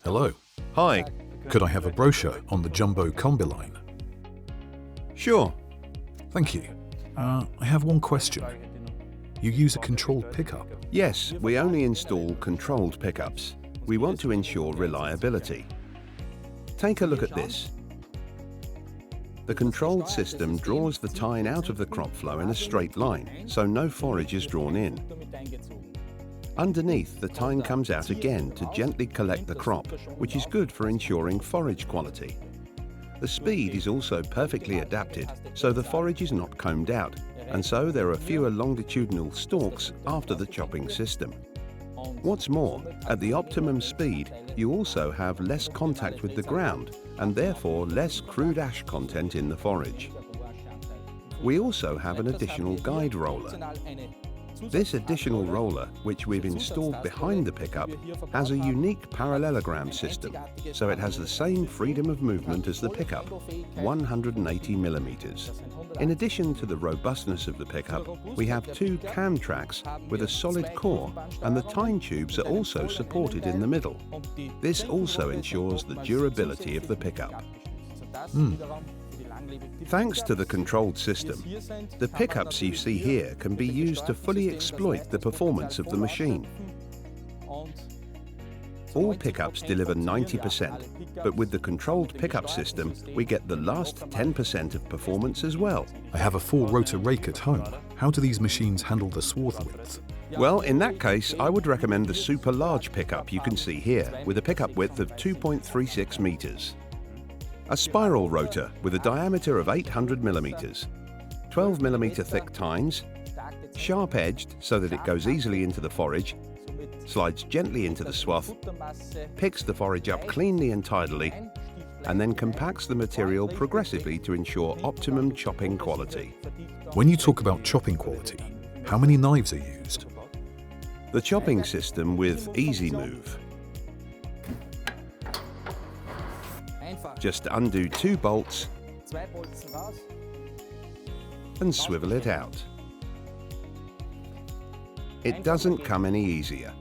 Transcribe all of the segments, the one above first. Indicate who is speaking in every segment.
Speaker 1: Hello.
Speaker 2: Hi.
Speaker 1: Could I have a brochure on the Jumbo COMBILINE?
Speaker 2: Sure.
Speaker 1: Thank you. I have one question. You use a controlled pickup?
Speaker 2: Yes, we only install controlled pickups. We want to ensure reliability. Take a look at this. The controlled system draws the tine out of the crop flow in a straight line, so no forage is drawn in. Underneath, the tine comes out again to gently collect the crop, which is good for ensuring forage quality. The speed is also perfectly adapted, so the forage is not combed out, and so there are fewer longitudinal stalks after the chopping system. What's more, at the optimum speed, you also have less contact with the ground, and therefore less crude ash content in the forage. We also have an additional guide roller. This additional roller, which we've installed behind the pickup, has a unique parallelogram system, so it has the same freedom of movement as the pickup, 180 millimeters. In addition to the robustness of the pickup, we have two cam tracks with a solid core, and the tine tubes are also supported in the middle. This also ensures the durability of the pickup. Thanks to the controlled system, the pickups you see here can be used to fully exploit the performance of the machine. All pickups deliver 90%, but with the controlled pickup system, we get the last 10% of performance as well.
Speaker 1: I have a 4-rotor rake at home. How do these machines handle the swath width?
Speaker 2: Well, in that case, I would recommend the super large pickup you can see here, with a pickup width of 2.36 meters. A spiral rotor with a diameter of 800 millimeters, 12 millimeter thick tines, sharp-edged so that it goes easily into the forage, slides gently into the swath, picks the forage up cleanly and tidily, and then compacts the material progressively to ensure optimum chopping quality.
Speaker 1: When you talk about chopping quality, how many knives are used?
Speaker 2: The chopping system with Easy Move. Just undo 2 bolts and swivel it out. It doesn't come any easier.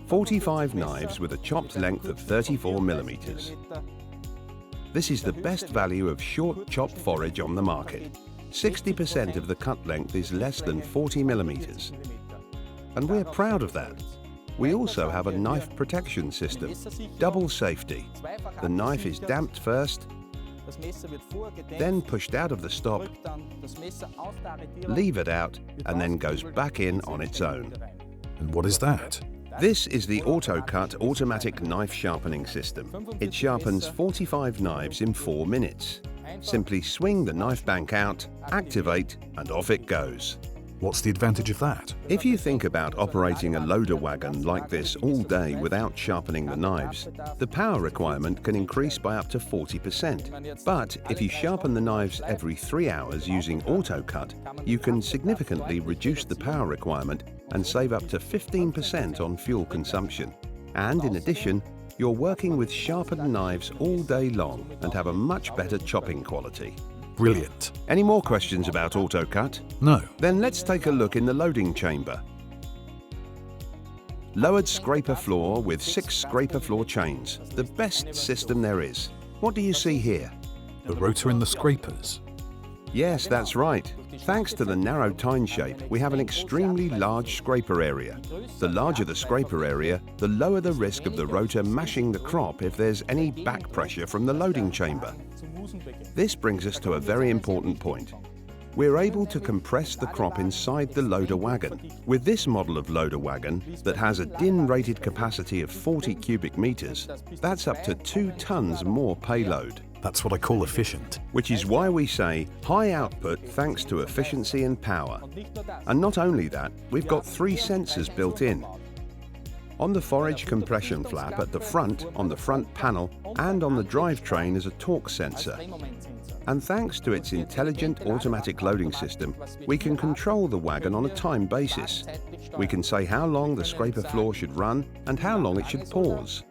Speaker 2: 45 knives with a chopped length of 34 millimeters. This is the best value of short chop forage on the market. 60% of the cut length is less than 40 millimeters. And we're proud of that. We also have a knife protection system, double safety. The knife is damped first, then pushed out of the stop, lever it out, and then goes back in on its own.
Speaker 1: And what is that?
Speaker 2: This is the AutoCut automatic knife sharpening system. It sharpens 45 knives in 4 minutes. Simply swing the knife bank out, activate, and off it goes.
Speaker 1: What's the advantage of that?
Speaker 2: If you think about operating a loader wagon like this all day without sharpening the knives, the power requirement can increase by up to 40%. But if you sharpen the knives every 3 hours using AutoCut, you can significantly reduce the power requirement and save up to 15% on fuel consumption. And in addition, you're working with sharpened knives all day long and have a much better chopping quality.
Speaker 1: Brilliant.
Speaker 2: Any more questions about AutoCut?
Speaker 1: No.
Speaker 2: Then let's take a look in the loading chamber. Lowered scraper floor with 6 scraper floor chains, the best system there is. What do you see here?
Speaker 1: The rotor and the scrapers.
Speaker 2: Yes, that's right. Thanks to the narrow tine shape, we have an extremely large scraper area. The larger the scraper area, the lower the risk of the rotor mashing the crop if there's any back pressure from the loading chamber. This brings us to a very important point. We're able to compress the crop inside the loader wagon. With this model of loader wagon that has a DIN-rated capacity of 40 cubic meters, that's up to 2 tons more payload.
Speaker 1: That's what I call efficient.
Speaker 2: Which is why we say high output thanks to efficiency and power. And not only that, we've got 3 sensors built in. On the forage compression flap at the front, on the front panel, and on the drivetrain is a torque sensor. And thanks to its intelligent automatic loading system, we can control the wagon on a time basis. We can say how long the scraper floor should run and how long it should pause.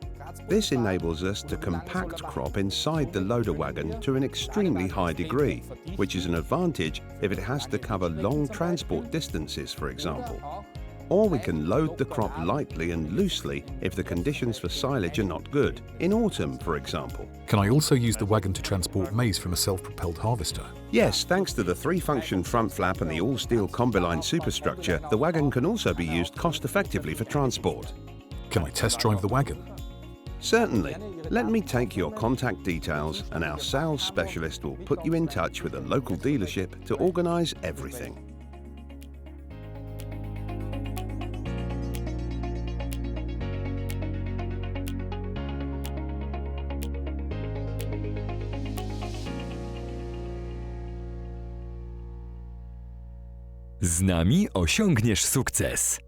Speaker 2: This enables us to compact crop inside the loader wagon to an extremely high degree, which is an advantage if it has to cover long transport distances, for example. Or we can load the crop lightly and loosely if the conditions for silage are not good, in autumn for example.
Speaker 1: Can I also use the wagon to transport maize from a self-propelled harvester?
Speaker 2: Yes, thanks to the 3-function front flap and the all-steel COMBILINE superstructure, the wagon can also be used cost-effectively for transport.
Speaker 1: Can I test drive the wagon?
Speaker 2: Certainly. Let me take your contact details and our sales specialist will put you in touch with a local dealership to organise everything.
Speaker 3: Z nami osiągniesz sukces.